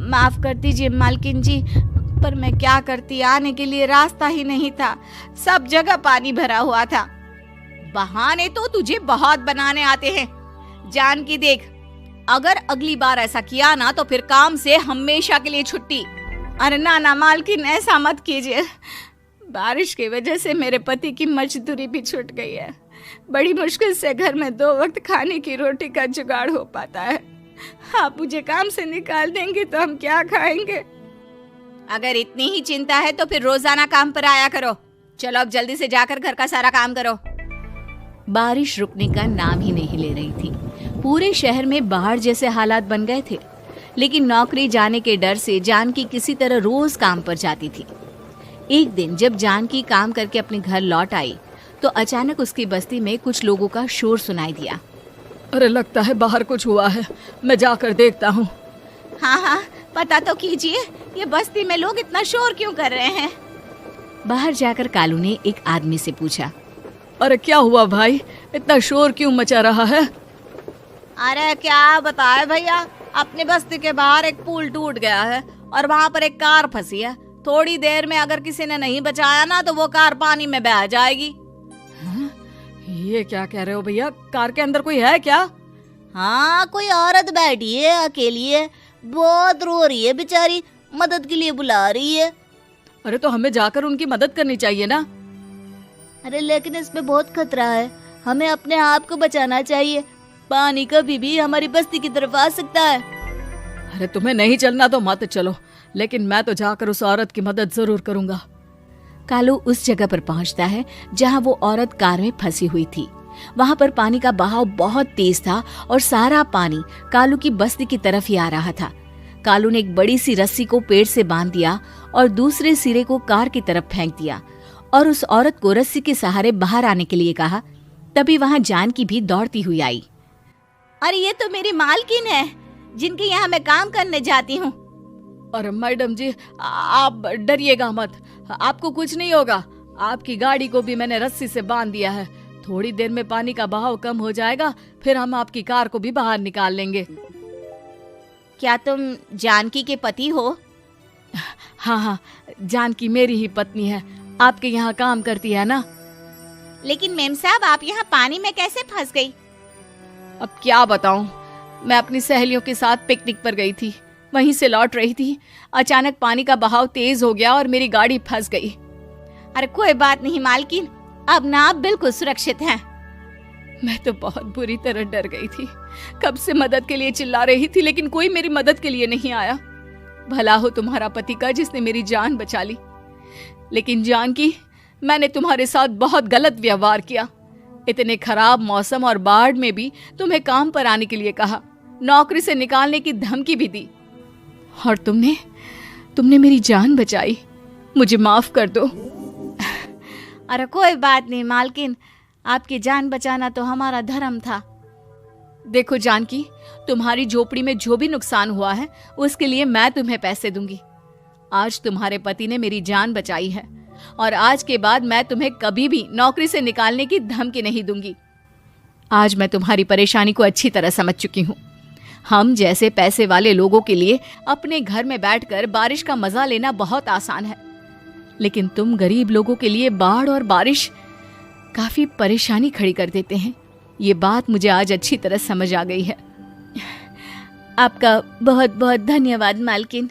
माफ कर दीजिए मालकिन जी, पर मैं क्या करती, आने के लिए रास्ता ही नहीं था, सब जगह पानी भरा हुआ था। बहाने तो तुझे बहुत बनाने आते हैं। जानकी देख, अगर अगली बार ऐसा किया ना तो फिर काम से हमेशा के लिए छुट्टी। अरे ना मालकिन, ऐसा मत कीजिए। बारिश की वजह से मेरे पति की मजदूरी भी छूट गई है। बड़ी मुश्किल से घर में 2 वक्त खाने की रोटी का जुगाड़ हो पाता है। आप मुझे काम से निकाल देंगे तो हम क्या खाएंगे? अगर इतनी ही चिंता है तो फिर रोजाना काम पर आया करो। चलो अब जल्दी से जाकर घर का सारा काम करो। बारिश रुकने का नाम ही नहीं ले रही थी। पूरे शहर में बाढ़ जैसे हालात बन गए थे, लेकिन नौकरी जाने के डर से जानकी किसी तरह रोज काम पर जाती थी। एक दिन जब जानकी काम करके अपने घर लौट आई तो अचानक उसकी बस्ती में कुछ लोगों का शोर सुनाई दिया। अरे लगता है बाहर कुछ हुआ है, मैं जाकर देखता हूँ। हाँ, पता तो कीजिए, ये बस्ती में लोग इतना शोर क्यों कर रहे हैं? बाहर जाकर कालू ने एक आदमी से पूछा। अरे क्या हुआ भाई, इतना शोर क्यों मचा रहा है? अरे क्या बताए भैया, अपने बस्ती के बाहर एक पुल टूट गया है और वहाँ पर एक कार फंसी है। थोड़ी देर में अगर किसी ने नहीं बचाया ना तो वो कार पानी में बह जाएगी। ये क्या कह रहे हो भैया, कार के अंदर कोई है क्या? हाँ, कोई औरत बैठी है, अकेली है, बहुत रो रही है बेचारी, मदद के लिए बुला रही है। अरे तो हमें जाकर उनकी मदद करनी चाहिए ना। अरे लेकिन इसमें बहुत खतरा है, हमें अपने आप को बचाना चाहिए। पानी कभी भी हमारी बस्ती की तरफ आ सकता है। अरे तुम्हें नहीं चलना तो मत चलो, लेकिन मैं तो जाकर उस औरत की मदद जरूर करूंगा। कालू उस जगह पर पहुंचता है जहां वो औरत कार में फंसी हुई थी। वहां पर पानी का बहाव बहुत तेज था और सारा पानी कालू की बस्ती की तरफ ही आ रहा था। कालू ने एक बड़ी सी रस्सी को पेड़ से बांध दिया और दूसरे सिरे को कार की तरफ फेंक दिया और उस औरत को रस्सी के सहारे बाहर आने के लिए कहा। तभी वहां जानकी भी दौड़ती हुई आई। अरे ये तो मेरी मालकिन है, जिनके यहाँ मैं काम करने जाती हूँ। अरे मैडम जी, आप डरिएगा मत, आपको कुछ नहीं होगा। आपकी गाड़ी को भी मैंने रस्सी से बांध दिया है। थोड़ी देर में पानी का बहाव कम हो जाएगा, फिर हम आपकी कार को भी बाहर निकाल लेंगे। क्या तुम जानकी के पति हो? हाँ, जानकी मेरी ही पत्नी है, आपके यहाँ काम करती है ना। लेकिन मेम साहब, आप यहाँ पानी में कैसे फंस गई? अब क्या बताऊं, मैं अपनी सहेलियों के साथ पिकनिक पर गई थी, वहीं से लौट रही थी। अचानक पानी का बहाव तेज हो गया और मेरी गाड़ी फंस गई। अरे कोई बात नहीं मालकिन, अब ना आप बिल्कुल सुरक्षित हैं। मैं तो बहुत बुरी तरह डर गई थी, कब से मदद के लिए चिल्ला रही थी, लेकिन कोई मेरी मदद के लिए नहीं आया। भला हो तुम्हारा पति का जिसने मेरी जान बचा ली। लेकिन जानकी, मैंने तुम्हारे साथ बहुत गलत व्यवहार किया। इतने खराब मौसम और बाढ़ में भी तुम्हें काम पर आने के लिए कहा, नौकरी से निकालने की धमकी भी दी, और तुमने मेरी जान बचाई। मुझे माफ कर दो। अरे कोई बात नहीं मालकिन, आपकी जान बचाना तो हमारा धर्म था। देखो जानकी, तुम्हारी झोपड़ी में जो भी नुकसान हुआ है उसके लिए मैं तुम्हें पैसे दूंगी। आज तुम्हारे पति ने मेरी जान बचाई है और आज के बाद मैं तुम्हें कभी भी नौकरी से निकालने की धमकी नहीं दूंगी। आज मैं तुम्हारी परेशानी को अच्छी तरह समझ चुकी हूँ। हम जैसे पैसे वाले लोगों के लिए अपने घर में बैठकर बारिश का मजा लेना बहुत आसान है, लेकिन तुम गरीब लोगों के लिए बाढ़ और बारिश काफी परेशानी खड़ी कर देते हैं। ये बात मुझे आज अच्छी तरह समझ आ गई है। आपका बहुत बहुत धन्यवाद मालकिन।